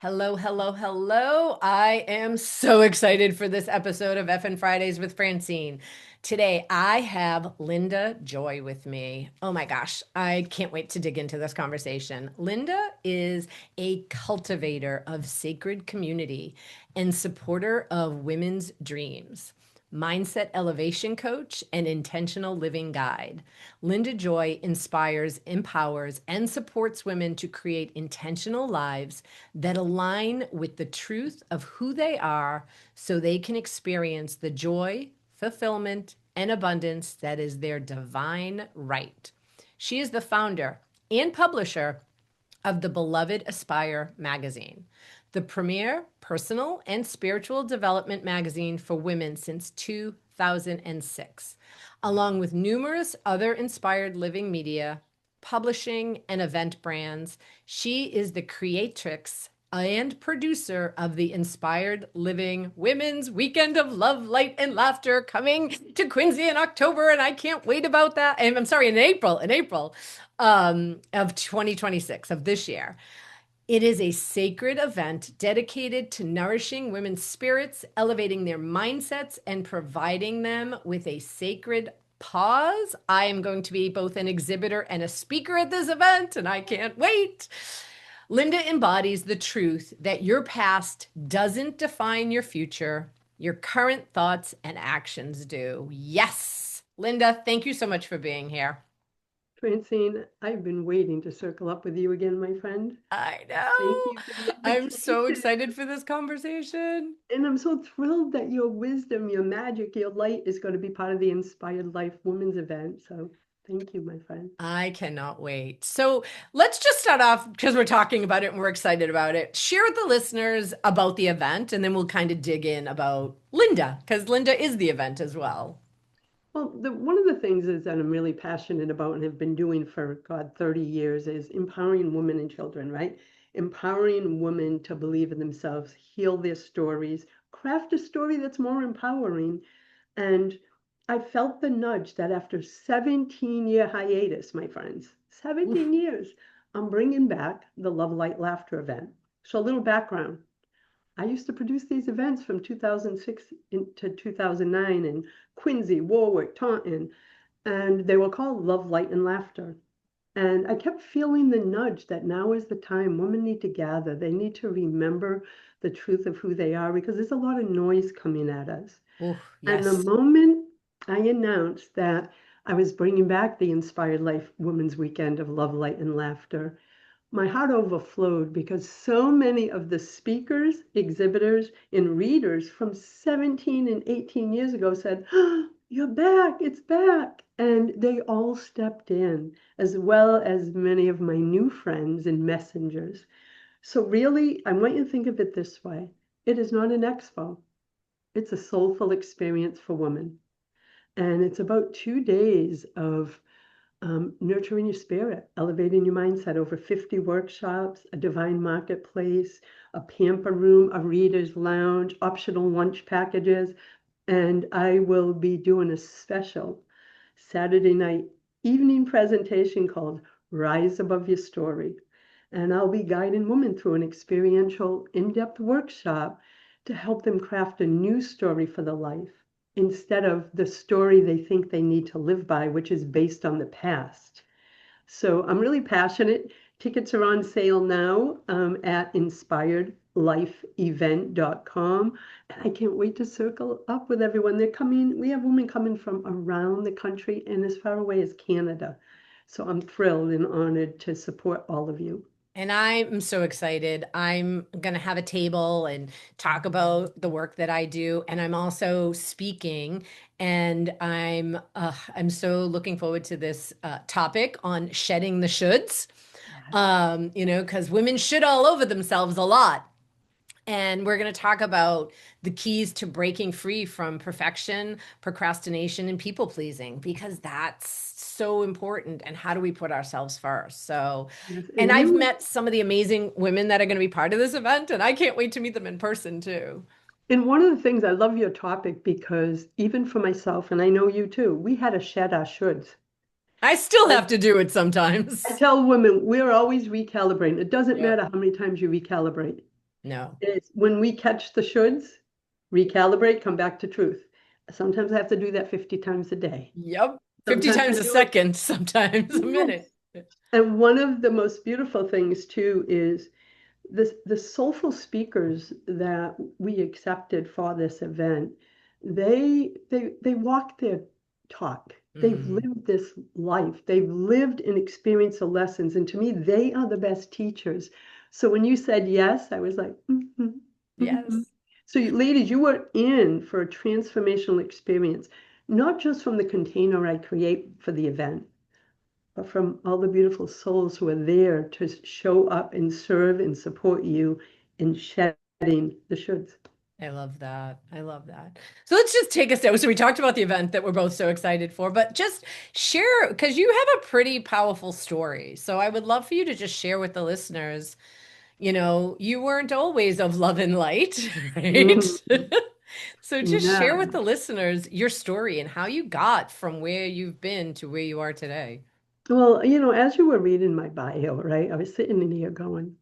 Hello, hello, hello. I am so excited for this episode of Effin' Fridays with Francine. Today, I have Linda Joy with me. Oh my gosh, I can't wait to dig into this conversation. Linda is a cultivator of sacred community and supporter of women's dreams, mindset elevation coach, and intentional living guide. Linda Joy inspires, empowers, and supports women to create intentional lives that align with the truth of who they are so they can experience the joy, fulfillment, and abundance that is their divine right. She is the founder and publisher of the beloved Aspire magazine, the premier personal and spiritual development magazine for women since 2006, along with numerous other inspired living media, publishing, and event brands. She is the creatrix and producer of the Inspired Living Women's Weekend of Love, Light, and Laughter coming to Quincy in October, and I can't wait about that. And I'm sorry, in April of 2026 of this year. It is a sacred event dedicated to nourishing women's spirits, elevating their mindsets, and providing them with a sacred pause. I am going to be both an exhibitor and a speaker at this event, and I can't wait. Linda embodies the truth that your past doesn't define your future, your current thoughts and actions do. Yes. Linda, thank you so much for being here. Francine, I've been waiting to circle up with you again, my friend. I Thank know. you for the I'm so invitation. excited for this conversation. And I'm so thrilled that your wisdom, your magic, your light is going to be part of the Inspired Life Women's event. So thank you, my friend. I cannot wait. So let's just start off because we're talking about it and we're excited about it. Share with the listeners about the event, and then we'll kind of dig in about Linda because Linda is the event as well. Well, one of the things is that I'm really passionate about and have been doing for, God, 30 years is empowering women and children, right? Empowering women to believe in themselves, heal their stories, craft a story that's more empowering. And I felt the nudge that after 17-year hiatus, my friends, 17 Oof. years, I'm bringing back the Love, Light, Laughter event. So a little background. I used to produce these events from 2006 to 2009 in Quincy, Warwick, Taunton, and they were called Love, Light, and Laughter. And I kept feeling the nudge that now is the time women need to gather. They need to remember the truth of who they are because there's a lot of noise coming at us. Ooh, And the yes. moment I announced that I was bringing back the Inspired Life Women's Weekend of Love, Light, and Laughter, my heart overflowed because so many of the speakers, exhibitors, and readers from 17 and 18 years ago said, "Oh, you're back, it's back." And they all stepped in, as well as many of my new friends and messengers. So, really, I want you to think of it this way: it is not an expo, it's a soulful experience for women. And it's about 2 days of nurturing your spirit, elevating your mindset, over 50 workshops, a divine marketplace, a pamper room, a reader's lounge, optional lunch packages. And I will be doing a special Saturday night evening presentation called Rise Above Your Story. And I'll be guiding women through an experiential, in-depth workshop to help them craft a new story for their life instead of the story they think they need to live by, which is based on the past. So I'm really passionate. Tickets are on sale now at inspiredlifeevent.com. And I can't wait to circle up with everyone. They're coming, we have women coming from around the country and as far away as Canada. So I'm thrilled and honored to support all of you. And I'm so excited. I'm going to have a table and talk about the work that I do. And I'm also speaking. And I'm so looking forward to this topic on shedding the shoulds. Because women should all over themselves a lot. And we're going to talk about the keys to breaking free from perfection, procrastination, and people pleasing, because that's so important. And how do we put ourselves first? So, Yes, and and I've you met some of the amazing women that are going to be part of this event, and I can't wait to meet them in person too. and one of the things I love your topic because even for myself, and I know you too, we had to shed our shoulds. I still I, have to do it I sometimes. tell women we're always recalibrating. It doesn't Yep. matter how many times you recalibrate. No. It's when we catch the shoulds, recalibrate, come back to truth. Sometimes I have to do that 50 times a day. Yep. 50 Sometimes I times a do it. second, sometimes a Yes. minute. And one of the most beautiful things too is the soulful speakers that we accepted for this event, they walk their talk. They've Mm, lived this life. They've lived and experienced the lessons. And to me, they are the best teachers. So when you said yes, I was like, mm-hmm, mm-hmm. yes. So ladies, you were in for a transformational experience, not just from the container I create for the event, but from all the beautiful souls who are there to show up and serve and support you in shedding the shoulds. I love that. I love that. So let's just take a step. So we talked about the event that we're both so excited for, but just share because you have a pretty powerful story. So I would love for you to just share with the listeners, you weren't always of love and light, right? Mhm. So just share with No. the listeners your story and how you got from where you've been to where you are today. Well, as you were reading my bio, right, I was sitting in here going,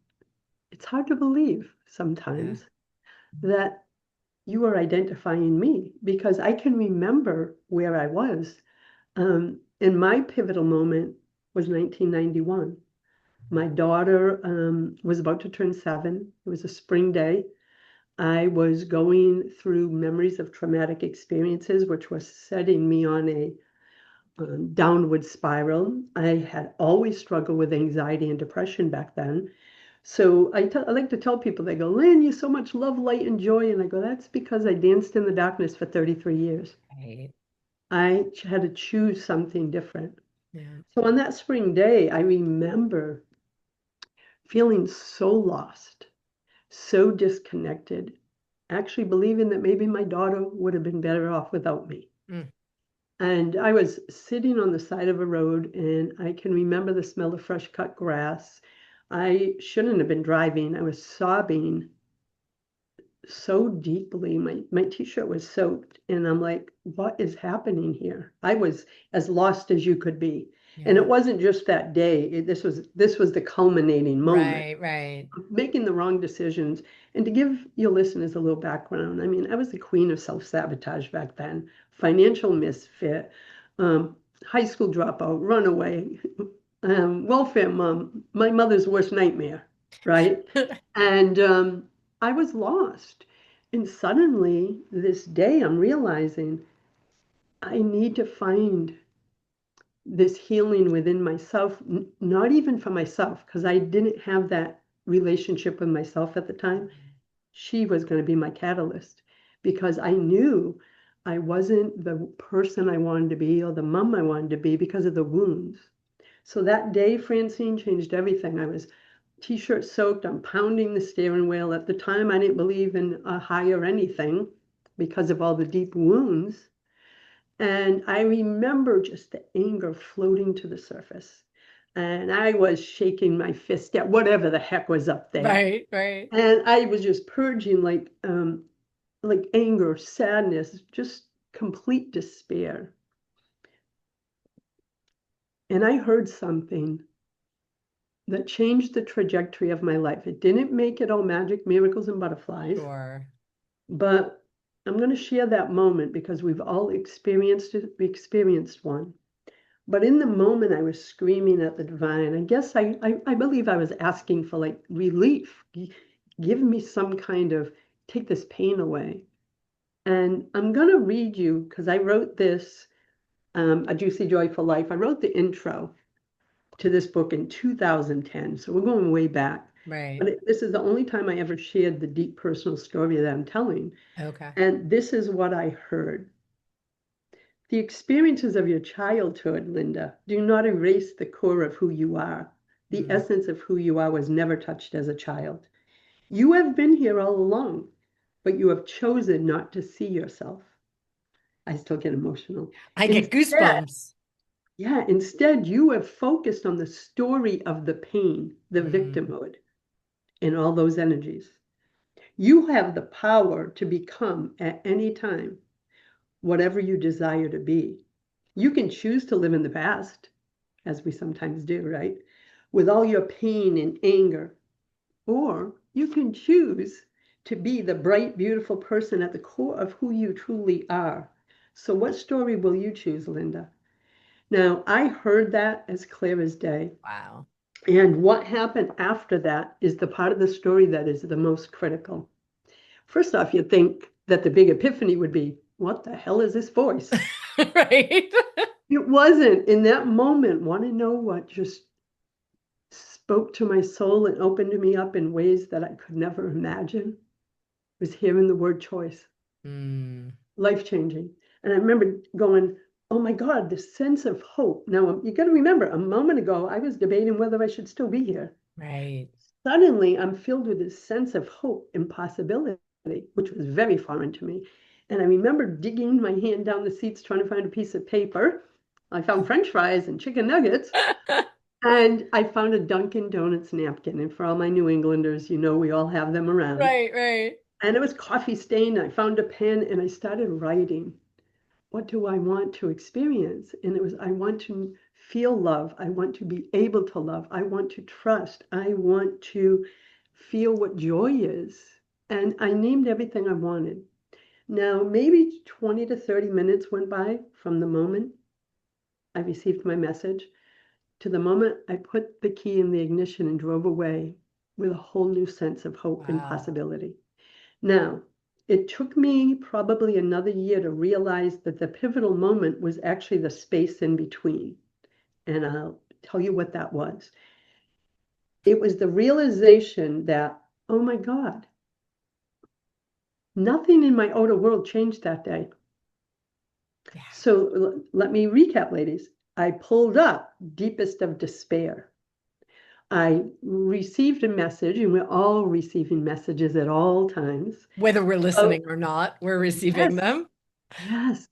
it's hard to believe Yeah. sometimes that you are identifying me because I can remember where I was. And my pivotal moment was 1991. My daughter was about to turn 7. It was a spring day. I was going through memories of traumatic experiences, which was setting me on a downward spiral. I had always struggled with anxiety and depression back then. So I like to tell people, they go, Lynn, you so much love, light, and joy. And I go, that's because I danced in the darkness for 33 years. Right. I had to choose something different. Yeah. So on that spring day, I remember feeling so lost, so disconnected, actually believing that maybe my daughter would have been better off without me. Mm, And I was sitting on the side of a road, and I can remember the smell of fresh cut grass. I shouldn't have been driving. I was sobbing so deeply. My t-shirt was soaked, and I'm like, what is happening here? I was as lost as you could be. And yeah. it wasn't just that day. This was the culminating moment. Right, right. Making the wrong decisions. And to give your listeners a little background, I mean, I was the queen of self-sabotage back then, financial misfit, um, high school dropout, runaway, welfare mom, my mother's worst nightmare, right? And I was lost. And suddenly, this day, I'm realizing I need to find this healing within myself, not even for myself, because I didn't have that relationship with myself at the time. She was going to be my catalyst because I knew I wasn't the person I wanted to be or the mom I wanted to be because of the wounds. So that day, Francine, changed everything. I was t-shirt soaked. I'm pounding the steering wheel. At the time, I didn't believe in a higher anything because of all the deep wounds. And I remember just the anger floating to the surface. And I was shaking my fist at whatever the heck was up there. Right, right. And I was just purging like anger, sadness, just complete despair. And I heard something that changed the trajectory of my life. It didn't make it all magic, miracles, and butterflies, Sure. but I'm going to share that moment because we've all experienced it, experienced one. But in the moment, I was screaming at the divine. I guess I believe I was asking for like relief. Give me some kind of take this pain away. And I'm going to read you because I wrote this, A Juicy Joyful Life. I wrote the intro to this book in 2010. So we're going way back. Right. But this is the only time I ever shared the deep personal story that I'm telling. Okay. And this is what I heard. The experiences of your childhood, Linda, do not erase the core of who you are. The Mm, essence of who you are was never touched as a child. You have been here all along, but you have chosen not to see yourself. I still get emotional. I get Instead, goosebumps. yeah, instead, you have focused on the story of the pain, the Mm, victimhood, and all those energies. You have the power to become at any time whatever you desire to be. You can choose to live in the past, as we sometimes do, right? With all your pain and anger. Or You can choose to be the bright, beautiful person at the core of who you truly are. So, what story will you choose, Linda? Now, I heard that as clear as day. Wow. And what happened after that is the part of the story that is the most critical. First off, you'd think that the big epiphany would be, what the hell is this voice? Right. It wasn't. In that moment, want to know what just spoke to my soul and opened me up in ways that I could never imagine? Was hearing the word choice. Mm, Life changing. And I remember going, oh my God, this sense of hope. Now, you got to remember, a moment ago, I was debating whether I should still be here. right. Suddenly, I'm filled with this sense of hope and possibility, which was very foreign to me. And I remember digging my hand down the seats trying to find a piece of paper. I found French fries and chicken nuggets, and I found a Dunkin' Donuts napkin. And for all my New Englanders, you know, we all have them around. Right, right. And it was coffee stained. I found a pen and I started writing. What do I want to experience? And it was, I want to feel love. I want to be able to love. I want to trust. I want to feel what joy is. And I named everything I wanted. Now, maybe 20 to 30 minutes went by from the moment I received my message to the moment I put the key in the ignition and drove away with a whole new sense of hope and Wow. possibility. Now, it took me probably another year to realize that the pivotal moment was actually the space in between. And I'll tell you what that was. It was the realization that, oh my God, nothing in my outer world changed that day. Yeah. So let me recap, ladies. I pulled up deepest of despair. I received a message, and we're all receiving messages at all times. Whether we're Oh, listening or not, we're receiving yes, them. yes.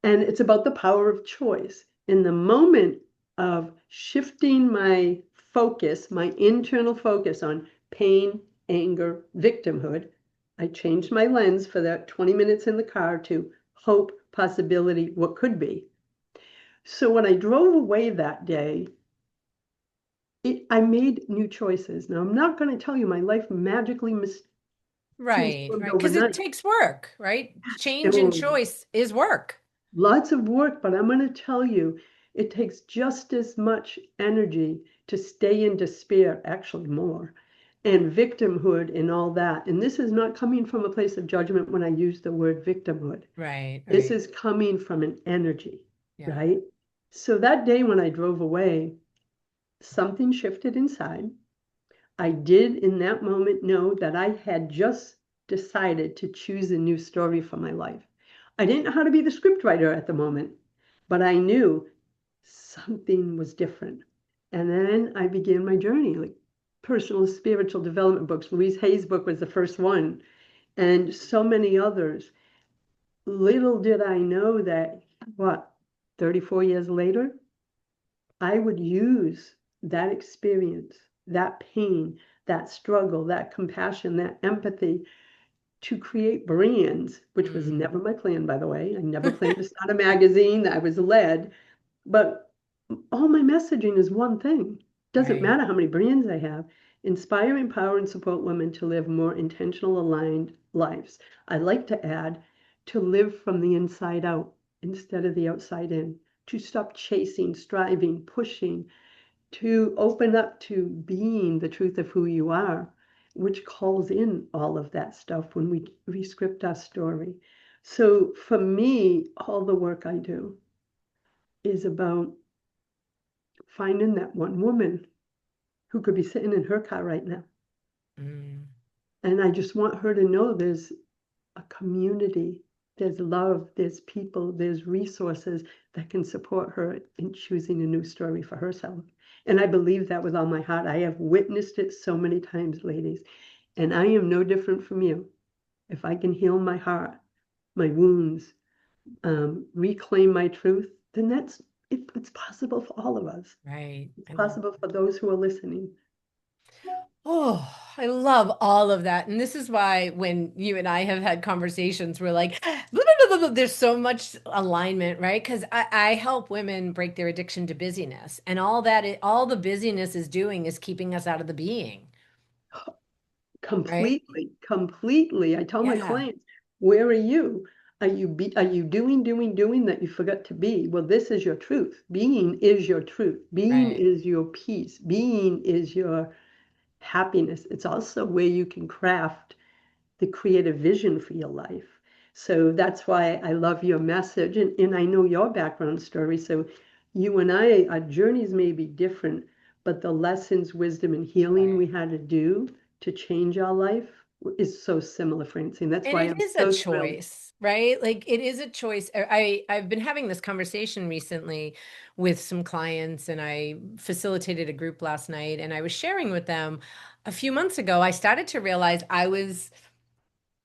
And it's about the power of choice. In the moment of shifting my focus, my internal focus on pain, anger, victimhood, I changed my lens for that 20 minutes in the car to hope, possibility, what could be. So when I drove away that day, I made new choices. Now, I'm not going to tell you my life magically Right, transformed right. Because it overnight. takes work, right? Change and Oh, choice is work. lots of work, but I'm going to tell you, it takes just as much energy to stay in despair, actually more, and victimhood and all that. And this is not coming from a place of judgment when I use the word victimhood. Right, This right. is coming from an energy, Yeah. right? So that day when I drove away, something shifted inside. I did in that moment know that I had just decided to choose a new story for my life. I didn't know how to be the scriptwriter at the moment, but I knew something was different. And then I began my journey, like personal spiritual development books. Louise Hay's book was the first one, and so many others. Little did I know that, what, 34 years later, I would use that experience, that pain, that struggle, that compassion, that empathy to create brands, which was Mm. never my plan, by the way. I never planned to start a magazine. I was led, but all my messaging is one thing. Doesn't Right. matter how many brands I have. Inspire, empower, and support women to live more intentional, aligned lives. I like to add to live from the inside out instead of the outside in, to stop chasing, striving, pushing, to open up to being the truth of who you are, which calls in all of that stuff when we rescript our story. So for me, all the work I do is about finding that one woman who could be sitting in her car right now. Mm. And I just want her to know there's a community, there's love, there's people, there's resources that can support her in choosing a new story for herself. And I believe that with all my heart. I have witnessed it so many times, ladies, and I am no different from you. If I can heal my heart, my wounds, reclaim my truth, then it's possible for all of us. Right. It's I love possible for those who are listening. Oh, I love all of that. And this is why when you and I have had conversations, we're like, blah, blah, blah, blah, blah. There's so much alignment, right? Because I help women break their addiction to busyness. And all that, all the busyness is doing is keeping us out of the being. right? Completely. I tell my Yeah, clients, where are you? Are you doing that you forgot to be? Well, this is your truth. Being is your truth. Being right. is your peace. Being is your happiness. It's also where you can craft the creative vision for your life. So that's why I love your message. And I know your background story. So you and I, our journeys may be different, but the lessons, wisdom, and healing we Right. had to do to change our life is so similar, Francine. That's And why it I'm is a so thrilled. choice, right? Like it is a choice. I've been having this conversation recently with some clients and I facilitated a group last night and I was sharing with them a few months ago I started to realize I was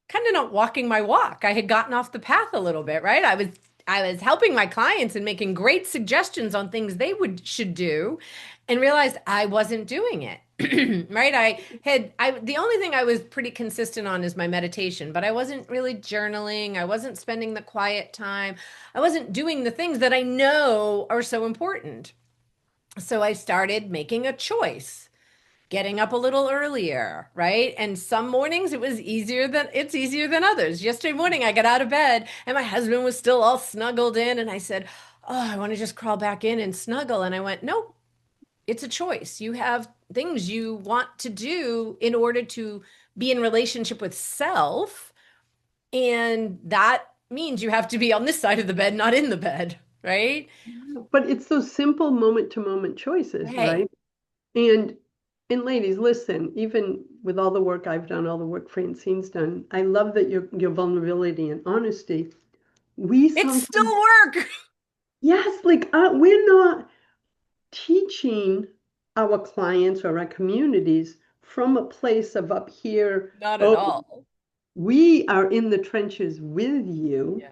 kind of not walking my walk. I had gotten off the path a little bit, right? I was helping my clients and making great suggestions on things they would should do and realized I wasn't doing it. Right? I the only thing I was pretty consistent on is my meditation, but I wasn't really journaling. I wasn't spending the quiet time. I wasn't doing the things that I know are so important. So I started making a choice, getting up a little earlier, right? And some mornings it's easier than others. Yesterday morning I got out of bed and my husband was still all snuggled in and I said, "Oh, I want to just crawl back in and snuggle." And I went, "Nope, it's a choice. You have things you want to do in order to be in relationship with self, and that means you have to be on this side of the bed, not in the bed, right?" But it's those simple moment to moment choices, Right. right? And and ladies, listen, even with all the work I've done, all the work Francine's done, I love that your vulnerability and honesty. We It's still sometimes, work. yes, like we're not teaching our clients or our communities from a place of up here, Not at oh, all. we are in the trenches with you Yeah.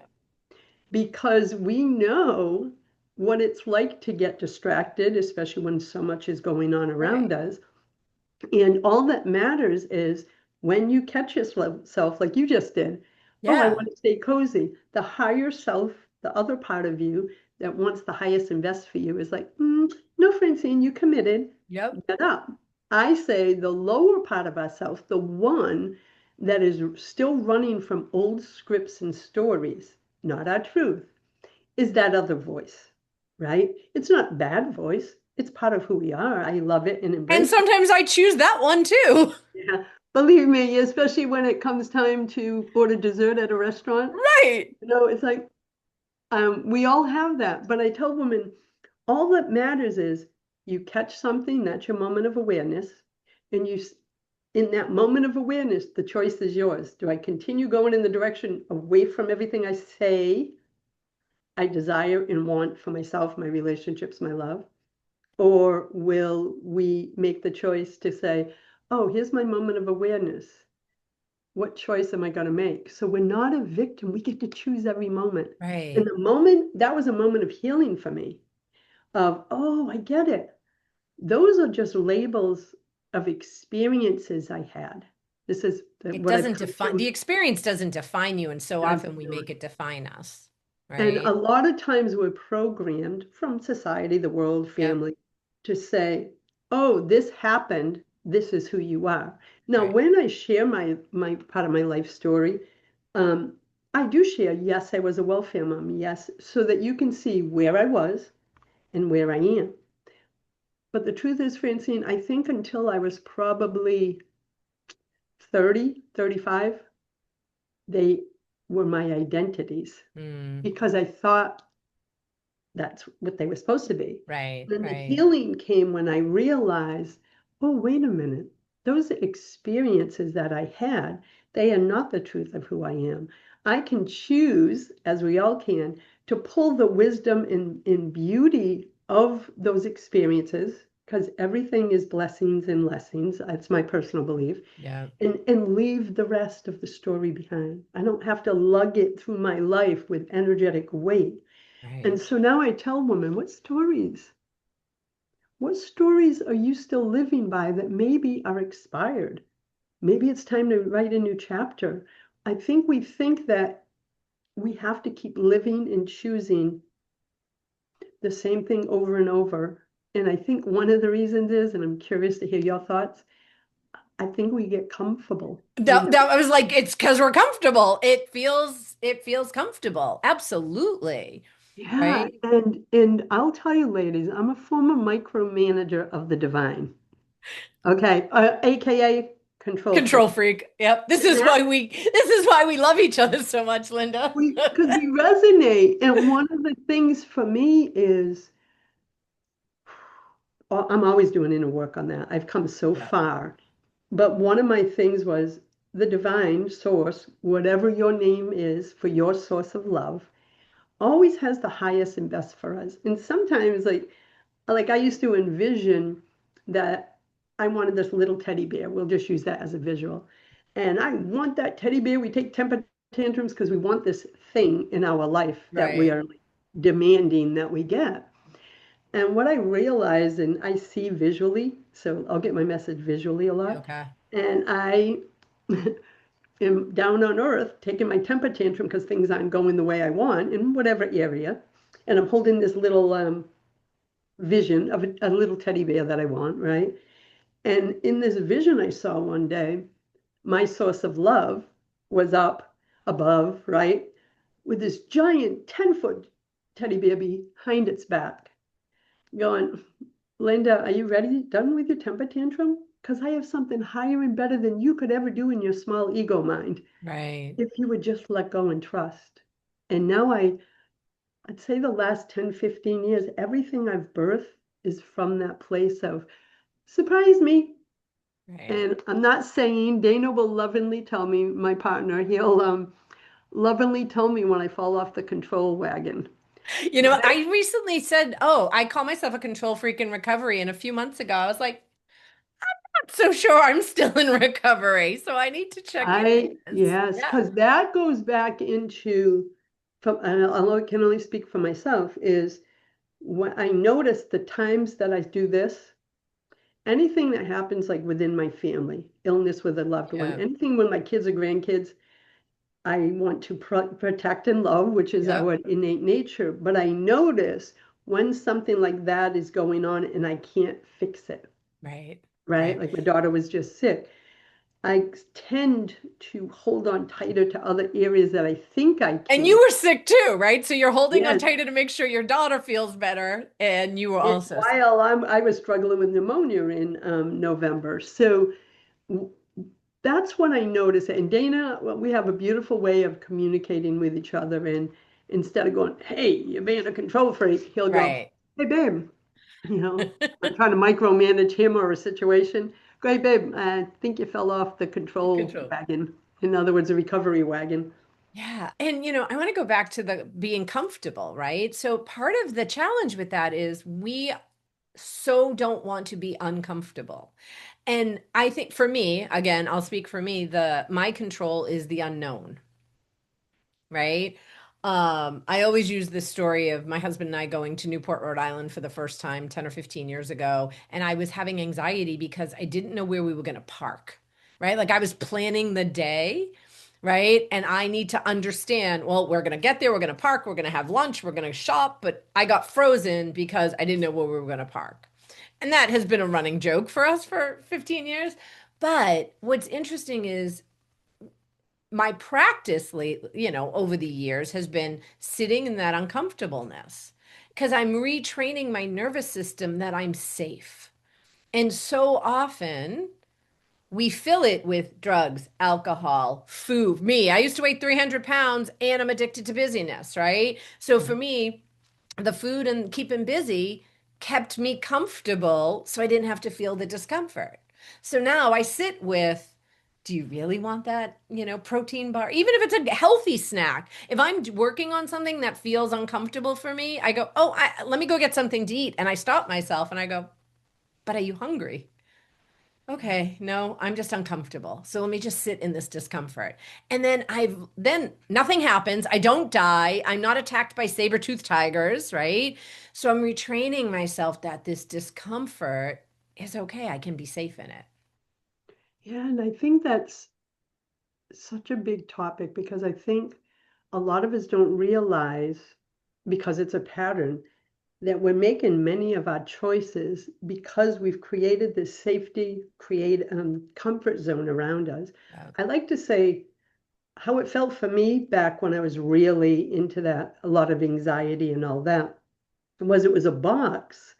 because we know what it's like to get distracted, especially when so much is going on Right. around us. And all that matters is when you catch yourself, like you just did, oh, I Yeah. want to stay cozy. The higher self, the other part of you that wants the highest and best for you is like, no, Francine, you committed. Yep. Get up. I say the lower part of ourselves, the one that is still running from old scripts and stories, not our truth, is that other voice, right? It's not bad voice. It's part of who we are. I love it and And embrace it. sometimes I choose that one too. Yeah, believe me, especially when it comes time to order dessert at a restaurant, Right. it's like we all have that. But I tell women, all that matters is you catch something, that's your moment of awareness, and in that moment of awareness, the choice is yours. Do I continue going in the direction away from everything I say I desire and want for myself, my relationships, my love? Or will we make the choice to say, oh, here's my moment of awareness. What choice am I going to make? So we're not a victim. We get to choose every moment. And Right. the moment, that was a moment of healing for me of, oh, I get it. Those are just labels of experiences I had. This is It what I've doesn't come define to. the experience doesn't define you, and so Does often we not. make it define us. And a Right. lot of times we're programmed from society, the world, Yep. family, to say, oh, this happened. This is who you are. Now, Right. when I share my part of my life story, um, I do share, yes, I was a welfare mom, yes, so that you can see where I was and where I am. But the truth is, Francine, I think until I was probably 30, 35, they were my identities Mm, because I thought that's what they were supposed to be. right. Then the Right. healing came when I realized, oh, wait a minute. Those experiences that I had, they are not the truth of who I am. I can choose, as we all can, to pull the wisdom and beauty of those experiences, because everything is blessings and lessons. That's my personal belief. Yeah. And leave the rest of the story behind. I don't have to lug it through my life with energetic weight. And Right. so now I tell women, what stories? What stories are you still living by that maybe are expired? Maybe it's time to write a new chapter. I think we think that we have to keep living and choosing the same thing over and over. And I think one of the reasons is, and I'm curious to hear your thoughts, I think we get comfortable. That I was like, it's because we're comfortable. It feels comfortable. Absolutely. Yeah, Right? and I'll tell you, ladies, I'm a former micromanager of the divine. Okay, AKA control freak. Control freak. Yep. This And is that why we love each other so much, Linda. we because we resonate. And one of the things for me is I'm always doing inner work on that. I've come so Yeah. far. But one of my things was the divine source, whatever your name is for your source of love, always has the highest and best for us. And sometimes like I used to envision that I wanted this little teddy bear. We'll just use that as a visual. And I want that teddy bear. We take temper tantrums because we want this thing in our life that we Right. are demanding that we get. And what I realized, and I see visually, so I'll get my message visually a lot. Okay. And I am down on earth taking my temper tantrum because things aren't going the way I want in whatever area. And I'm holding this little vision of a little teddy bear that I want, right? And in this vision I saw one day, my source of love was up above, right? With this giant 10-foot teddy bear behind its back, going, Linda, are you ready? Done with your temper tantrum? Because I have something higher and better than you could ever do in your small ego mind Right. if you would just let go and trust. And now I'd say the last 10, 15 years, everything I've birthed is from that place of surprise me. Right. And I'm not saying Dana will lovingly tell me, my partner, he'll lovingly tell me when I fall off the control wagon. But I recently said, oh, I call myself a control freak in recovery. And a few months ago, I was like, not so sure I'm still in recovery. So I need to check in with this. yes, Yeah. because that goes back into, from, and I can only speak for myself, is when I notice the times that I do this, anything that happens like within my family, illness with a loved one, Yeah. anything with my kids or grandkids, I want to protect and love, which is Yep. our innate nature. But I notice when something like that is going on and I can't fix it, Right. right? Right. Like my daughter was just sick. I tend to hold on tighter to other areas that I think I And you can. were sick too, right? So you're holding on Yes. tighter to make sure your daughter feels better. And you were And also sick. while I was struggling with pneumonia in November. So that's when I noticed it. And Dana, well, we have a beautiful way of communicating with each other. And instead of going, hey, you're being a control freak, he'll go, Right. hey, babe, I'm trying to micromanage him or a situation. Go, hey, babe, I think you fell off the control Control. wagon. In other words, a recovery wagon. Yeah. And, I want to go back to the being comfortable, right? So part of the challenge with that is we so don't want to be uncomfortable. And I think for me, again, I'll speak for me, the my control is the unknown, right? I always use this story of my husband and I going to Newport, Rhode Island for the first time 10 or 15 years ago, and I was having anxiety because I didn't know where we were going to park, right? Like I was planning the day, right? And I need to understand, well, we're going to get there, we're going to park, we're going to have lunch, we're going to shop, but I got frozen because I didn't know where we were going to park. And that has been a running joke for us for 15 years. But what's interesting is my practice over the years has been sitting in that uncomfortableness because I'm retraining my nervous system that I'm safe. And so often we fill it with drugs, alcohol, food. Me, I used to weigh 300 pounds and I'm addicted to busyness, right? So for me, the food and keeping busy kept me comfortable so I didn't have to feel the discomfort. So now I sit with, do you really want that, protein bar? Even if it's a healthy snack. If I'm working on something that feels uncomfortable for me, I go, oh, let me go get something to eat. And I stop myself and I go, but are you hungry? Okay, no, I'm just uncomfortable. So let me just sit in this discomfort. And then nothing happens. I don't die. I'm not attacked by saber-toothed tigers, right? So I'm retraining myself that this discomfort is okay. I can be safe in it. Yeah, and I think that's such a big topic because I think a lot of us don't realize because it's a pattern that we're making many of our choices because we've created this safety, create comfort zone around us. Yeah. I like to say how it felt for me back when I was really into that, a lot of anxiety and all that, was it was a box,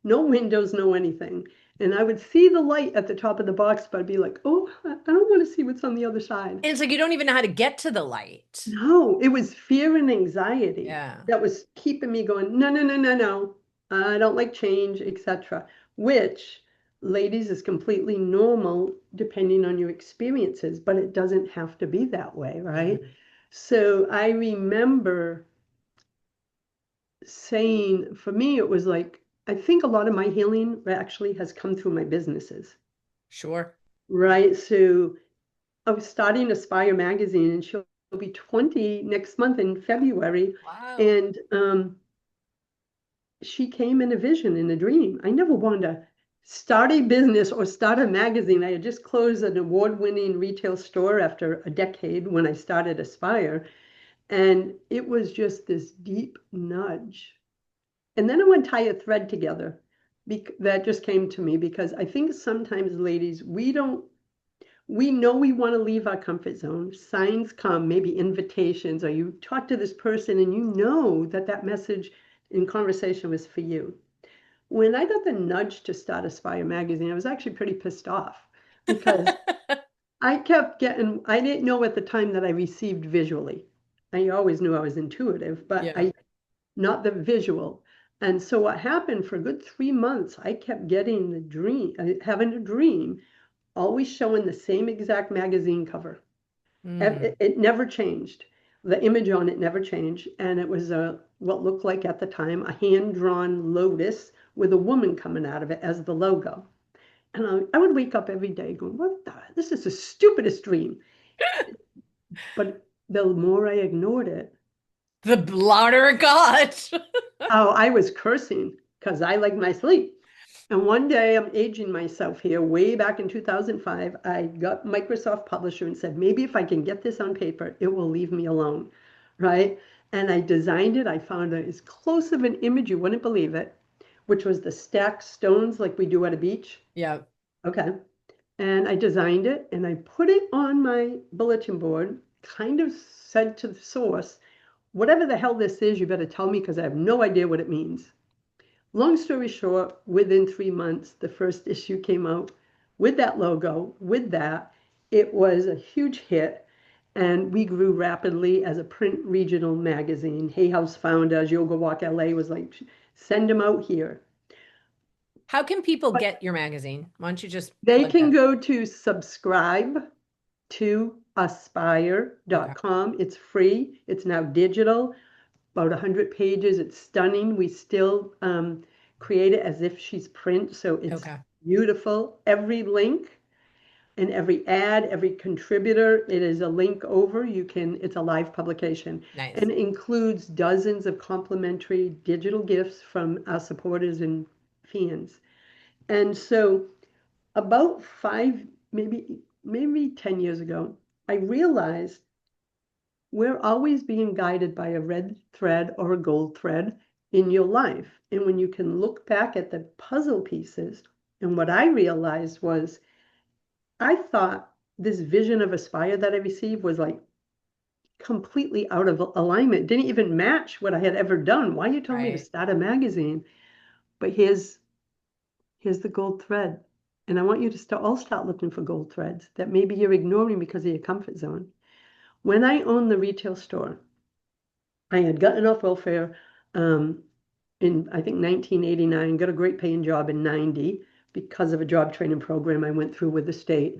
no windows, no anything. And I would see the light at the top of the box, but I'd be like, oh, I don't want to see what's on the other side. And it's like you don't even know how to get to the light. No, it was fear and anxiety Yeah. that was keeping me going, no, no, no, no, no. I don't like change, etc. Which, ladies, is completely normal depending on your experiences, but it doesn't have to be that way, Yeah. right? So I remember saying, for me, it was like, I think a lot of my healing actually has come through my businesses, Sure. right? So I was starting Aspire magazine, and she'll be 20 next month in February. Wow. And she came in a vision, in a dream. I never wanted to start a business or start a magazine. I had just closed an award-winning retail store after a decade when I started Aspire. And it was just this deep nudge. And then I want to tie a thread together. That just came to me because I think sometimes, ladies, we know we want to leave our comfort zone. Signs come, maybe invitations, or you talk to this person and you know that that message in conversation was for you. When I got the nudge to start Aspire magazine, I was actually pretty pissed off because I kept getting, I didn't know at the time that I received visually. I always knew I was intuitive, but Yeah. I not the visual. And so what happened for a good 3 months, I kept getting the dream, having a dream, always showing the same exact magazine cover. Mm. It never changed. The image on it never changed. And it was what looked like at the time a hand-drawn lotus with a woman coming out of it as the logo. And I would wake up every day going, what the, this is the stupidest dream. But the more I ignored it, The louder it got. oh, I was cursing because I like my sleep. And one day, I'm aging myself here, way back in 2005, I got Microsoft Publisher and said, maybe if I can get this on paper, it will leave me alone, right? And I designed it. I found as close of an image, you wouldn't believe it, which was the stacked stones like we do at a beach. Yeah. Okay. And I designed it and I put it on my bulletin board, kind of said to the source, whatever the hell this is, you better tell me because I have no idea what it means. Long story short, within 3 months, the first issue came out with that logo, with that. It was a huge hit, and we grew rapidly as a print regional magazine. Hay House found us, Yoga Walk LA was like, send them out here. How can people But get your magazine? Why don't you just they plug can that? go to subscribe to Okay. aspire.com. It's free, it's now digital. About 100 pages. It's stunning. We still create it as if she's print, so it's Okay. beautiful. Every link and every ad, every contributor, it is a link over. You can, it's a live publication Nice. and it includes dozens of complimentary digital gifts from our supporters and fans. And so about maybe 10 years ago, I realized we're always being guided by a red thread or a gold thread in your life. And when you can look back at the puzzle pieces, and what I realized was I thought this vision of Aspire that I received was like completely out of alignment, didn't even match what I had ever done. Why you told me to Right. start a magazine? But here's the gold thread. And I want you to all start looking for gold threads that maybe you're ignoring because of your comfort zone. When I owned the retail store, I had gotten off welfare um, in, I think, 1989, got a great paying job in 90 because of a job training program I went through with the state.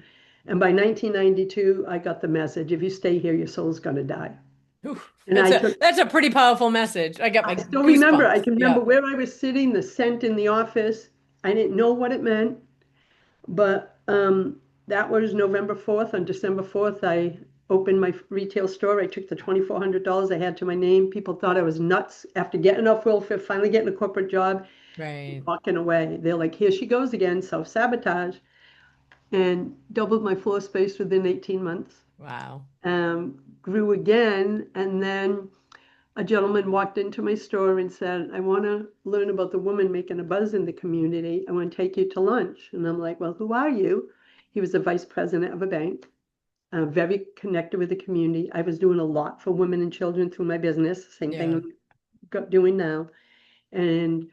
And by 1992, I got the message, if you stay here, your soul's going to die. Ooh, And I took, that's a pretty powerful message. I got my I still remember, I goosebumps. can remember Yeah. where I was sitting, the scent in the office. I didn't know what it meant. But that was November 4th. On December 4th, I opened my retail store. I took the $2,400 I had to my name. People thought I was nuts after getting off welfare, finally getting a corporate job, Right. walking away. They're like, here she goes again, self-sabotage, and doubled my floor space within 18 months. Wow. Grew again, and then a gentleman walked into my store and said, I want to learn about the woman making a buzz in the community. I want to take you to lunch. And I'm like, well, who are you? He was the vice president of a bank, very connected with the community. I was doing a lot for women and children through my business, same thing Yeah. I'm doing now. And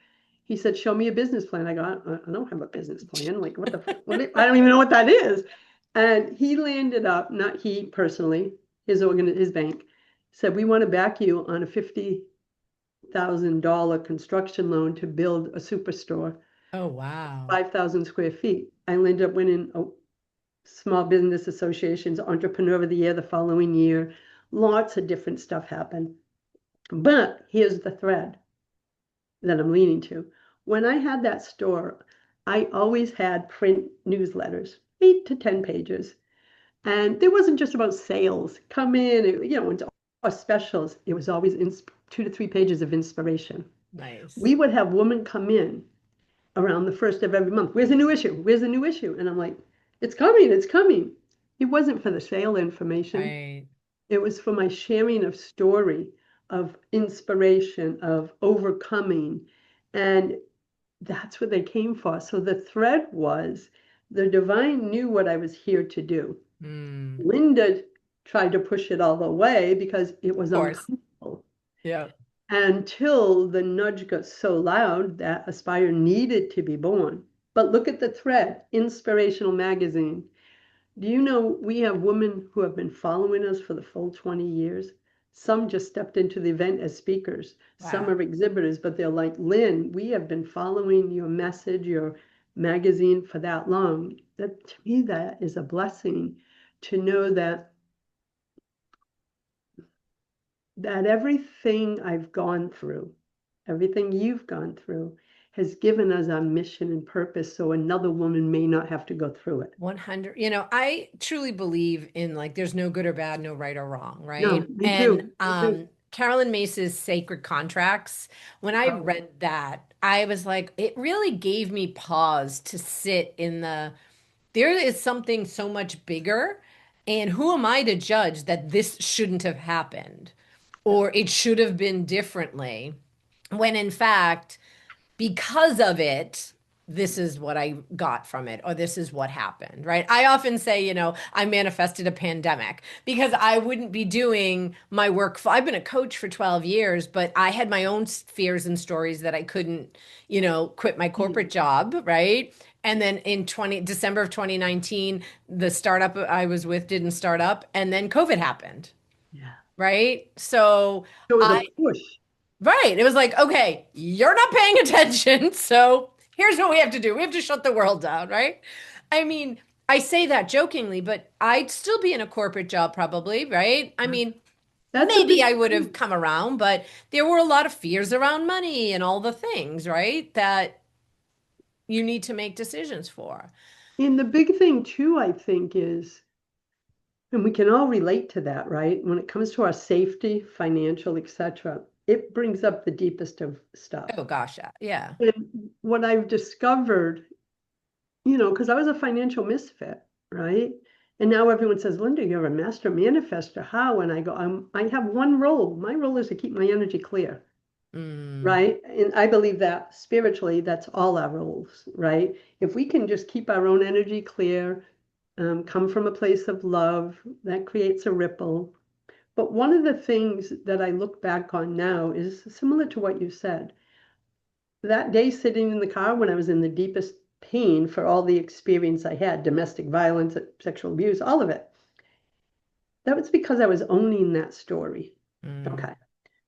he said, show me a business plan. I go, I don't have a business plan. Like, what the, I don't even know what that is. And he landed up, not he personally, his bank said, we want to back you on a $50,000 construction loan to build a superstore, Oh, wow. 5,000 square feet. I ended up winning a Small Business Association's Entrepreneur of the Year the following year. Lots of different stuff happened. But here's the thread that I'm leaning to. When I had that store, I always had print newsletters, 8 to 10 pages. And it wasn't just about sales, come in, or specials. It was always 2 to 3 pages of inspiration. Nice. We would have women come in around the first of every month. Where's the new issue? Where's the new issue? And I'm like, it's coming, it's coming. It wasn't for the sale information. Right. It was for my sharing of story, of inspiration, of overcoming. And that's what they came for. So the thread was the divine knew what I was here to do. Mm. Of Linda tried to push it all the way because it was course. uncomfortable Yeah. until the nudge got so loud that Aspire needed to be born. But look at the thread, Inspirational Magazine. Do you know we have women who have been following us for the full 20 years? Some just stepped into the event as speakers. Some Wow. are exhibitors, but they're like, Lynn, we have been following your message, your magazine for that long. That to me, that is a blessing to know that everything I've gone through, everything you've gone through, has given us a mission and purpose so another woman may not have to go through it. 100. I truly believe in like there's no good or bad, no right or wrong, No, right? me And too. Me too. Carolyn Mace's Sacred Contracts, when I Oh, read that, I was like, it really gave me pause to sit in there is something so much bigger, and who am I to judge that this shouldn't have happened yeah. or it should have been differently, when in fact because of it, this is what I got from it, or this is what happened, right? I often say, I manifested a pandemic because I wouldn't be doing my work. I've been a coach for 12 years, but I had my own fears and stories that I couldn't, quit my corporate Mm, job, right? And then in December of 2019, the startup I was with didn't start up, and then COVID happened, yeah. right? So It was a I push. Right. It was like, okay, you're not paying attention. So here's what we have to do. We have to shut the world down, right? I mean, I say that jokingly, but I'd still be in a corporate job probably, right? I Yeah. mean, That's a maybe big I would have thing. come around, but there were a lot of fears around money and all the things, right? That you need to make decisions for. And the big thing too, I think, is, and we can all relate to that, right? When it comes to our safety, financial, etc., it brings up the deepest of stuff. Oh gosh, yeah. And what I've discovered, because I was a financial misfit, right? And now everyone says, Linda, you're a master manifester. How? And I go, I have one role. My role is to keep my energy clear. Mm, Right? And I believe that spiritually, that's all our roles, right? If we can just keep our own energy clear, come from a place of love, that creates a ripple. But one of the things that I look back on now is similar to what you said. That day sitting in the car when I was in the deepest pain for all the experience I had, domestic violence, sexual abuse, all of it, that was because I was owning that story. mm, Okay.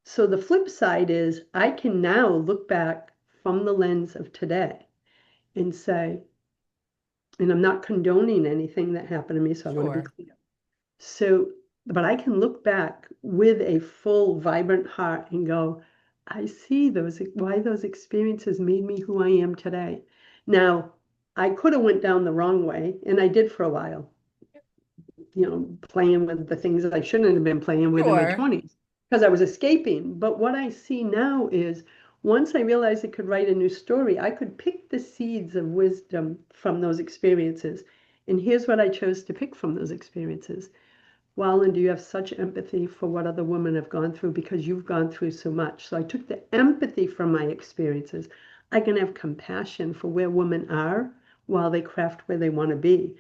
So the flip side is I can now look back from the lens of today and say, and I'm not condoning anything that happened to me, so I want to be sure. clear. So, but I can look back with a full, vibrant heart and go, I see why those experiences made me who I am today. Now, I could have went down the wrong way, and I did for a while, playing with the things that I shouldn't have been playing with in my Sure. 20s because I was escaping. But what I see now is once I realized I could write a new story, I could pick the seeds of wisdom from those experiences. And here's what I chose to pick from those experiences. wow, Linda, you have such empathy for what other women have gone through because you've gone through so much. So I took the empathy from my experiences. I can have compassion for where women are while they craft where they want to be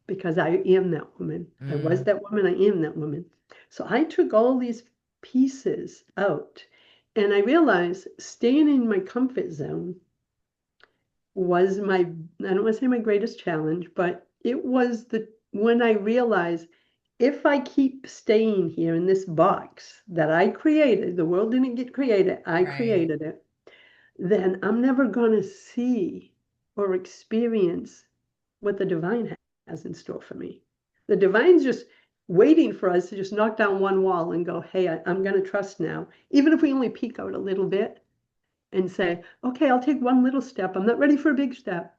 because I am that woman. I was Mm, that woman. I am that woman. So I took all these pieces out and I realized staying in my comfort zone was my, I don't want to say my greatest challenge, but it was the when I realized if I keep staying here in this box that I created, the world didn't get created, I right. created it, then I'm never going to see or experience what the divine has in store for me. The divine's just waiting for us to just knock down one wall and go, hey, I'm going to trust now. Even if we only peek out a little bit and say, okay, I'll take one little step. I'm not ready for a big step.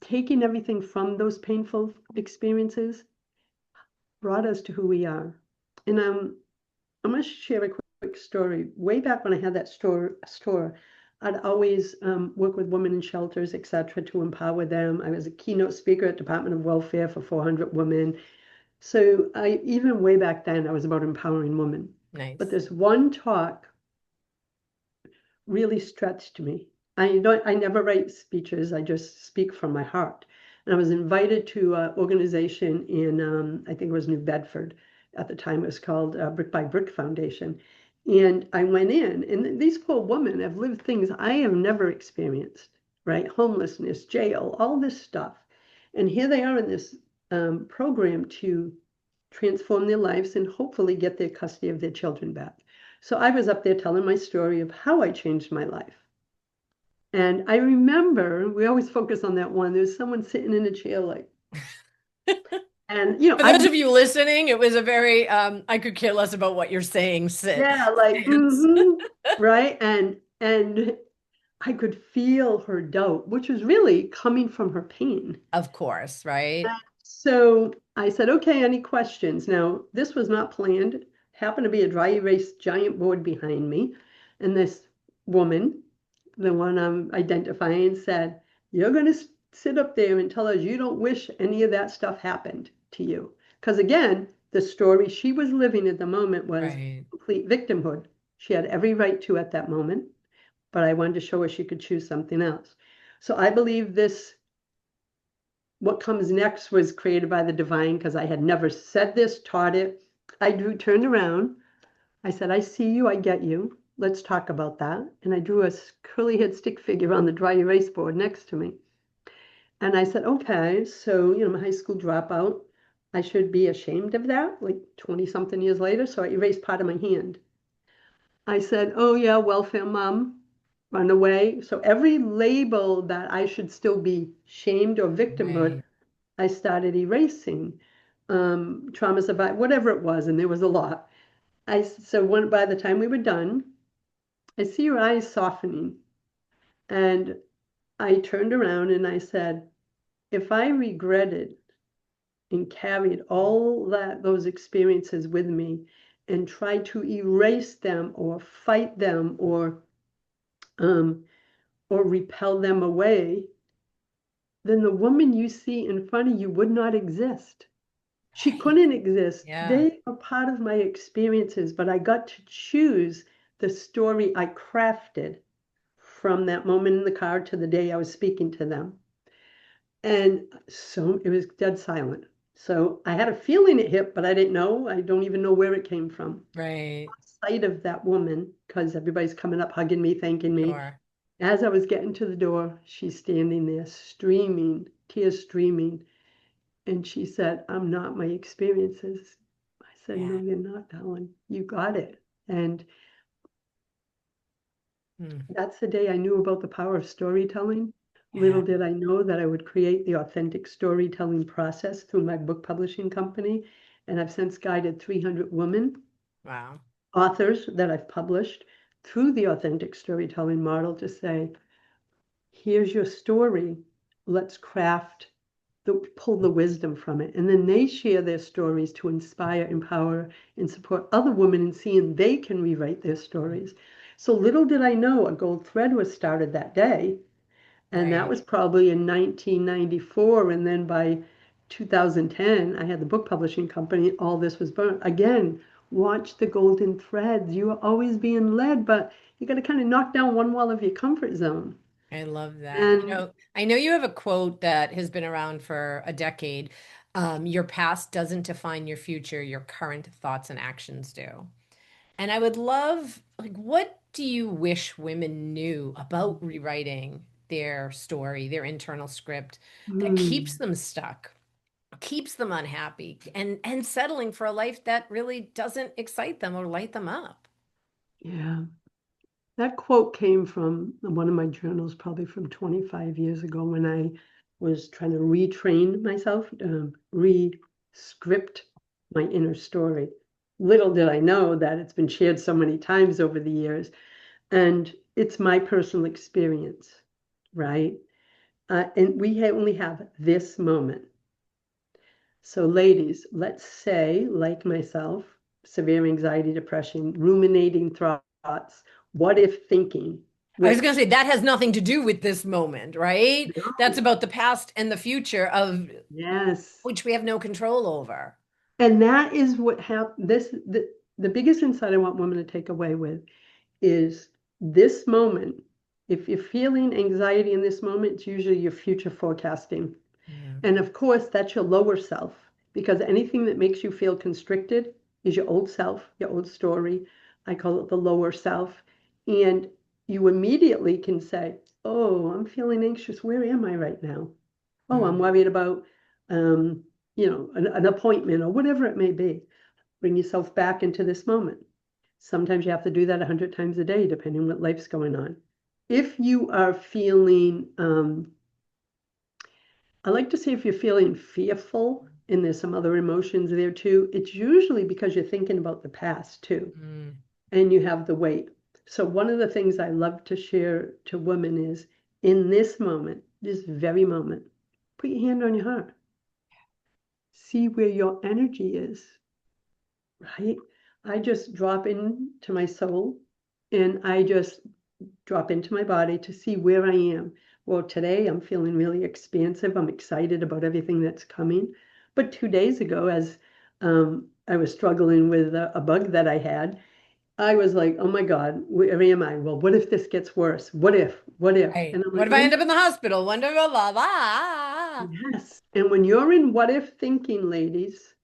Taking everything from those painful experiences brought us to who we are. And I'm going to share a quick story. Way back when I had that store, I'd always work with women in shelters, etc., to empower them. I was a keynote speaker at Department of Welfare for 400 women. So I even way back then, I was about empowering women. But Nice. there's one talk really stretched me. I never write speeches. I just speak from my heart. And I was invited to an organization in, I think it was New Bedford. At the time, it was called Brick by Brick Foundation. And I went in, and these poor women have lived things I have never experienced, right? Homelessness, jail, all this stuff. And here they are in this program to transform their lives and hopefully get their custody of their children back. So I was up there telling my story of how I changed my life. And I remember we always focus on that one. There's someone sitting in a chair like, and For I've those been, of you listening, it was a very I could care less about what you're saying yeah, like, stance. right. And I could feel her doubt, which was really coming from her pain. Of course, right? So I said, okay, any questions? Now, this was not planned. Happened to be a dry erase giant board behind me. And this woman, the one I'm identifying, said, you're going to sit up there and tell us you don't wish any of that stuff happened to you. Because again, the story she was living at the moment was Right. complete victimhood. She had every right to at that moment, but I wanted to show her she could choose something else. So I believe this what comes next was created by the divine because I had never said this, taught it. I turned around. I said, I see you, I get you. Let's talk about that. And I drew a curly head stick figure on the dry erase board next to me. And I said, okay, so, I'm a high school dropout. I should be ashamed of that, like 20 something years later. So I erased part of my hand. I said, oh, yeah, welfare mom, run away. So every label that I should still be shamed or victimhood, Right. I started erasing trauma survived, whatever it was, and there was a lot. By the time we were done, I see your eyes softening, and I turned around and I said, if I regretted and carried all those experiences with me and tried to erase them or fight them um, or repel them away, then the woman you see in front of you would not exist. She Right. couldn't exist. Yeah. They are part of my experiences, but I got to choose the story I crafted from that moment in the car to the day I was speaking to them. And so it was dead silent. So I had a feeling it hit, but I didn't know. I don't even know where it came from. Right. Sight of that woman, because everybody's coming up, hugging me, thanking me. Sure. As I was getting to the door, she's standing there, streaming, tears streaming. And she said, I'm not my experiences. I said, Yeah. no, you're not, darling. You got it. And Hmm. that's the day I knew about the power of storytelling. Yeah. Little did I know that I would create the authentic storytelling process through my book publishing company. And I've since guided 300 women, Wow. authors that I've published through the authentic storytelling model to say, here's your story. Let's pull the wisdom from it. And then they share their stories to inspire, empower, and support other women in seeing they can rewrite their stories. So little did I know a gold thread was started that day. And that Right. was probably in 1994. And then by 2010, I had the book publishing company. All this was burnt. Again, watch the golden threads. You are always being led, but you got to kind of knock down one wall of your comfort zone. I love that. And I know you have a quote that has been around for a decade. Your past doesn't define your future, your current thoughts and actions do. And I would love, like, what do you wish women knew about rewriting their story, their internal script that keeps hmm, them stuck, keeps them unhappy, and settling for a life that really doesn't excite them or light them up? yeah, that quote came from one of my journals, probably from 25 years ago when I was trying to retrain myself, re-script my inner story. Little did I know that it's been shared so many times over the years, and it's my personal experience, right? And we only have this moment. So, ladies, let's say, like myself, severe anxiety, depression, ruminating thoughts, what if thinking, I was going to which, say that has nothing to do with this moment, right? That's no, about the past and the future of yes. which we have no control over. And that is what happened. The biggest insight I want women to take away with is this moment. If you're feeling anxiety in this moment, it's usually your future forecasting. Yeah. And of course, that's your lower self, because anything that makes you feel constricted is your old self, your old story. I call it the lower self. And you immediately can say, oh, I'm feeling anxious. Where am I right now? Oh, I'm Mm. worried about, um, an appointment or whatever it may be. Bring yourself back into this moment. Sometimes you have to do that 100 times a day, depending on what life's going on. If you are feeling, I like to say if you're feeling fearful and there's some other emotions there too, it's usually because you're thinking about the past too, Mm. and you have the weight. So one of the things I love to share to women is in this moment, this very moment, put your hand on your heart. See where your energy is, right? I just drop into my soul and I just drop into my body to see where I am. Well, today I'm feeling really expansive. I'm excited about everything that's coming. But 2 days ago, as I was struggling with a bug that I had, I was like, oh my God, where am I? Well, what if this gets worse? What if? What if? Right. And I'm What like, if I end Linda, up in the hospital? What if blah, blah. yes. And when you're in what if thinking, ladies,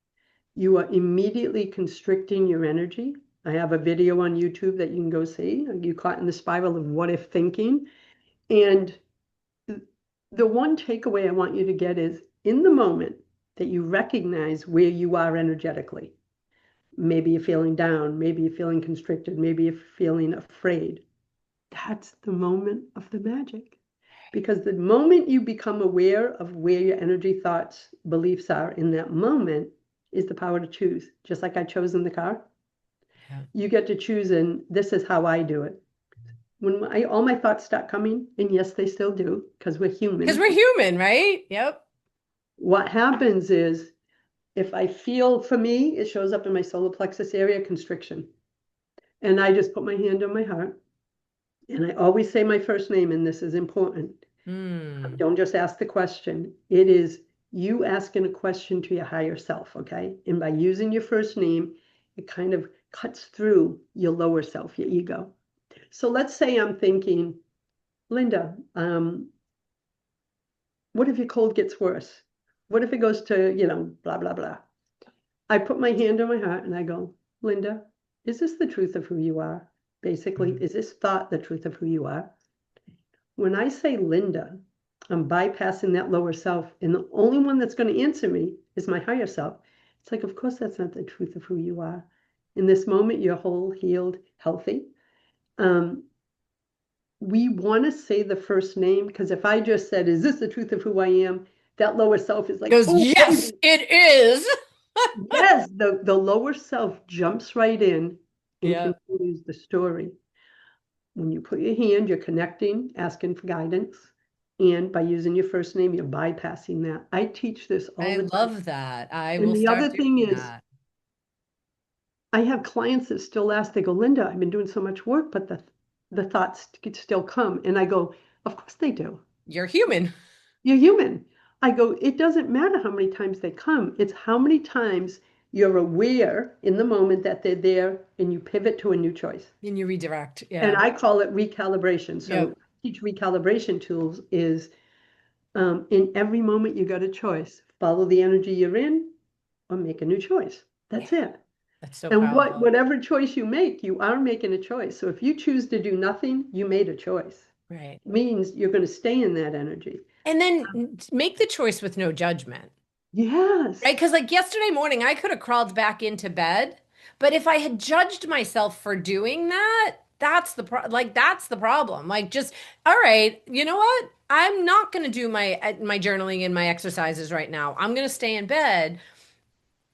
you are immediately constricting your energy. I have a video on YouTube that you can go see. You caught in the spiral of what if thinking. And the one takeaway I want you to get is in the moment that you recognize where you are energetically. Maybe you're feeling down, maybe you're feeling constricted, maybe you're feeling afraid. That's the moment of the magic. Because the moment you become aware of where your energy, thoughts, beliefs are in that moment is the power to choose. Just like I chose in the car, Yeah. you get to choose, and this is how I do it. When all my thoughts start coming, and yes, they still do, because we're Because human. we're human, right? Yep. What happens is if I feel, for me, it shows up in my solar plexus area constriction. And I just put my hand on my heart. And I always say my first name, and this is important. Hmm. Don't just ask the question. It is you asking a question to your higher self, okay? And by using your first name, it kind of cuts through your lower self, your ego. So let's say I'm thinking, Linda, what if your cold gets worse? What if it goes to, blah, blah, blah. I put my hand on my heart and I go, Linda, is this the truth of who you are? Basically, Mm. is this thought the truth of who you are? When I say Linda, I'm bypassing that lower self, and the only one that's going to answer me is my higher self. It's like, of course, that's not the truth of who you are. In this moment, you're whole, healed, healthy. Um, we want to say the first name because if I just said, is this the truth of who I am? That lower self is like, Goes, oh, yes, baby. it is. Yes, the lower self jumps right in and Yeah. continues the story. When you put your hand, you're connecting, asking for guidance. And by using your first name, you're bypassing that. I teach this all I the time. love that. I And will the other start thing doing is, that. I have clients that still ask, they go, Linda, I've been doing so much work, but the thoughts could still come. And I go, of course they do. You're human. You're human. I go, it doesn't matter how many times they come. It's how many times you're aware in the moment that they're there and you pivot to a new choice. And you redirect. And Yeah. I call it recalibration. So Yep. teach recalibration tools is in every moment you got a choice. Follow the energy you're in or make a new choice. Yeah. That's it. That's so And powerful. whatever choice you make, you are making a choice. So if you choose to do nothing, you made a choice. Right. Means you're going to stay in that energy. And then make the choice with no judgment. Right? Yes, Because like yesterday morning, I could have crawled back into bed, but if I had judged myself for doing that, that's the problem. Like just, all right, you know what? I'm not going to do my journaling and my exercises right now. I'm going to stay in bed.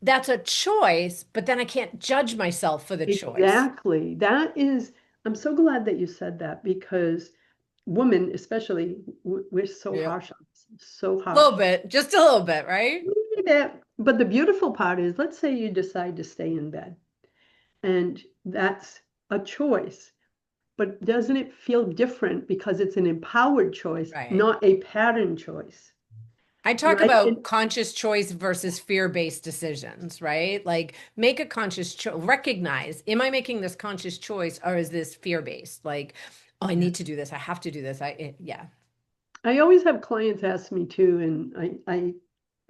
That's a choice, but then I can't judge myself for the choice. exactly. That is, I'm so glad that you said that because women, especially, we're so Yep. harsh on ourselves, so A harsh. little bit, just a little bit, right? But the beautiful part is, let's say you decide to stay in bed, and that's a choice. But doesn't it feel different because it's an empowered choice, Right. not a pattern choice, I talk right? about conscious choice versus fear-based decisions, right? Like make a conscious choice, recognize, am I making this conscious choice or is this fear-based? Like, oh, I Yeah. need to do this. I have to do this. Yeah, I always have clients ask me too, and I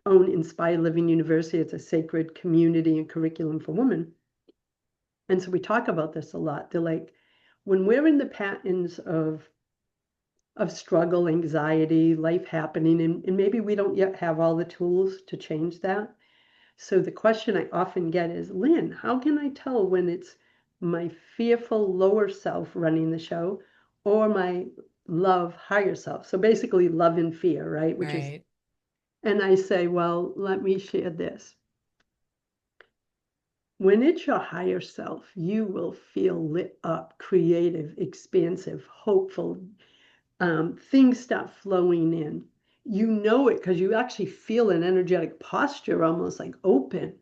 own Inspired Living University. It's a sacred community and curriculum for women. And so we talk about this a lot. They're like, when we're in the patterns of struggle, anxiety, life happening, and maybe we don't yet have all the tools to change that. So the question I often get is, Lynn, how can I tell when it's my fearful lower self running the show or my love higher self? So basically love and fear, right? Which is, right, and I say, well, let me share this. When it's your higher self, you will feel lit up, creative, expansive, hopeful. Things start flowing in. You know it because you actually feel an energetic posture, almost like open.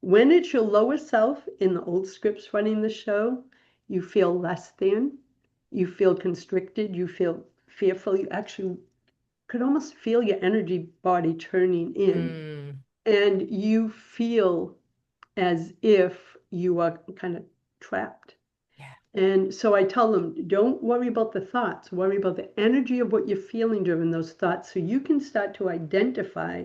When it's your lower self in the old scripts running the show, you feel less than, you feel constricted, you feel fearful. You actually could almost feel your energy body turning in, mm, and you feel as if you are kind of trapped. yeah, And so I tell them, don't worry about the thoughts, worry about the energy of what you're feeling during those thoughts so you can start to identify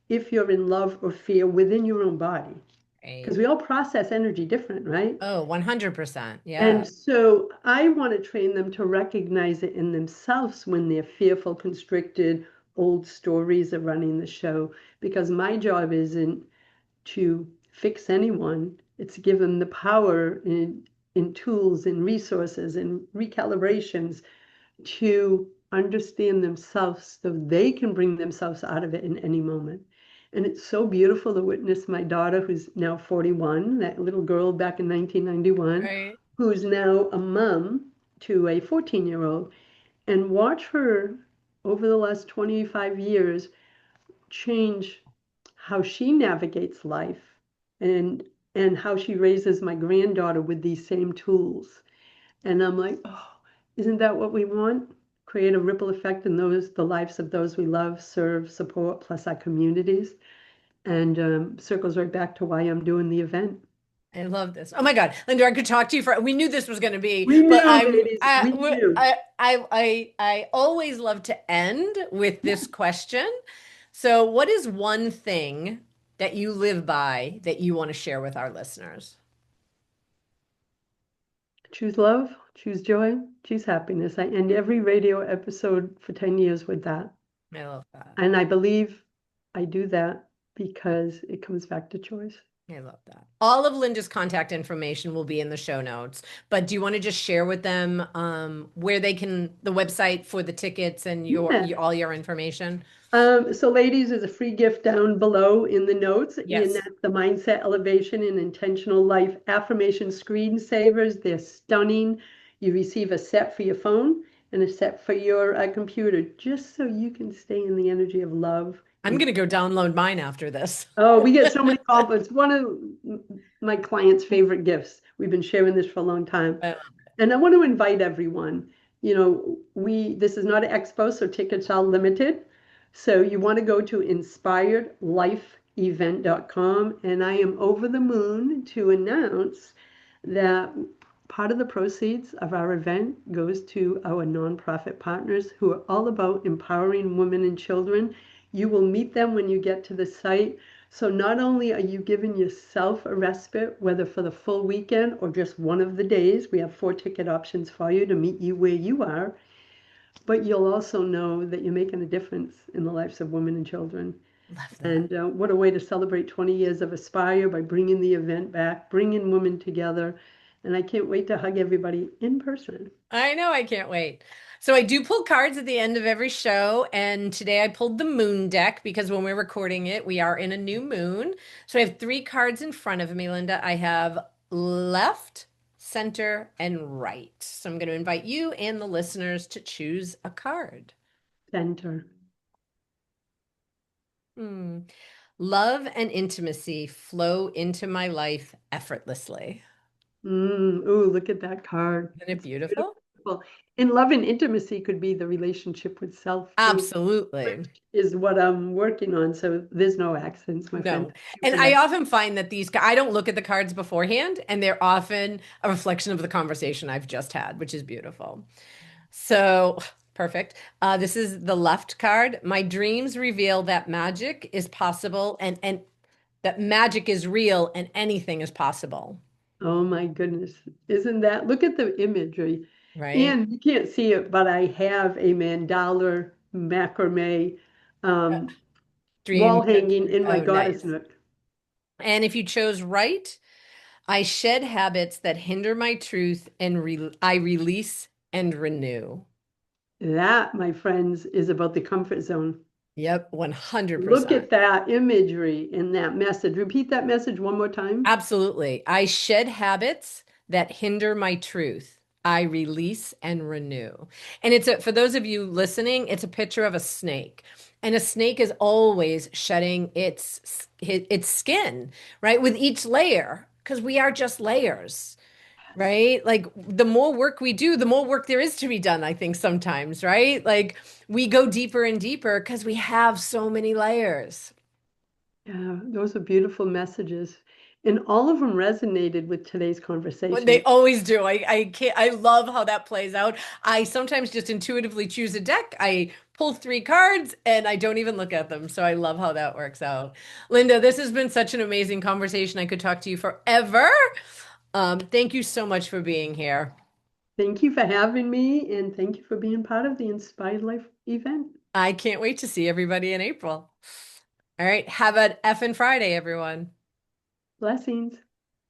if you're in love or fear within your own body. right. Because we all process energy different, right? Oh, 100%. And Yeah, so I want to train them to recognize it in themselves when they're fearful, constricted, old stories are running the show. Because my job isn't to fix anyone. It's given the power in tools and resources and recalibrations to understand themselves so they can bring themselves out of it in any moment. And it's so beautiful to witness my daughter, who's now 41, that little girl back in 1991, right. who's now a mom to a 14-year-old, and watch her over the last 25 years change how she navigates life and and how she raises my granddaughter with these same tools. And I'm like, oh, isn't that what we want? Create a ripple effect in the lives of those we love, serve, support, plus our communities. And circles right back to why I'm doing the event. I love this. Oh my God, Linda, I could talk to you for. We knew this was going to be, We but knew, ladies, we knew. I always love to end with this question. So, what is one thing that you live by that you want to share with our listeners? Choose love, choose joy, choose happiness. I end every radio episode for 10 years with that. I love that. And I believe I do that because it comes back to choice. I love that. All of Linda's contact information will be in the show notes, but do you want to just share with them where they can, the website for the tickets and Yeah. all your information? So ladies, there's a free gift down below in the notes, and Yes. that's the Mindset Elevation and Intentional Life Affirmation Screensavers. They're stunning. You receive a set for your phone and a set for your computer, just so you can stay in the energy of love. I'm And going to go download mine after this. oh, we get so many compliments. One of my clients' favorite gifts. We've been sharing this for a long time. I And I want to invite everyone. You know, this is not an expo, so tickets are limited. So you want to go to inspiredlifeevent.com, and I am over the moon to announce that part of the proceeds of our event goes to our nonprofit partners who are all about empowering women and children. You will meet them when you get to the site. So not only are you giving yourself a respite, whether for the full weekend or just one of the days, we have 4 ticket options for you to meet you where you are, but you'll also know that you're making a difference in the lives of women and children. Love that. And what a way to celebrate 20 years of Aspire by bringing the event back, bringing women together. And I can't wait to hug everybody in person. I know, I can't wait. So I do pull cards at the end of every show, and today I pulled the moon deck because when we're recording it, we are in a new moon. So I have three cards in front of me, Linda. I have left, center, and right. So I'm going to invite you and the listeners to choose a card. Center. Hmm. Love and intimacy flow into my life effortlessly. Ooh, look at that card. Isn't it It's beautiful? beautiful. And love and intimacy could be the relationship with self too, Absolutely. which is what I'm working on. So there's no accents, my friend. No. Thank you And for I that. often find that I don't look at the cards beforehand, and they're often a reflection of the conversation I've just had, which is beautiful. So, perfect. This is the left card. My dreams reveal that magic is possible and that magic is real and anything is possible, Oh my goodness. Isn't that, look at the imagery. right? And you can't see it, but I have a mandala macrame um, wall Dreams. hanging in my Oh, goddess nice. nook. And if you chose right, I shed habits that hinder my truth and I release and renew. That, my friends, is about the comfort zone. Yep, Look 100%. at that imagery in that message. Repeat that message one more time. Absolutely. I shed habits that hinder my truth. I release and renew. And for those of you listening, it's a picture of a snake. And a snake is always shedding its skin, right? With each layer, because we are just layers, right? Like the more work we do, the more work there is to be done, I think sometimes, right? Like we go deeper and deeper because we have so many layers. Yeah, those are beautiful messages. And all of them resonated with today's Well, they conversation. always do. I can't, I love how that plays out. I sometimes just intuitively choose a deck. I pull three cards and I don't even look at them. So I love how that works out. Linda, this has been such an amazing conversation. I could talk to you forever. Thank you so much for being here. Thank you for having me, and thank you for being part of the Inspired Life event. I can't wait to see everybody in April. All right. Have an effing Friday, everyone. Blessings.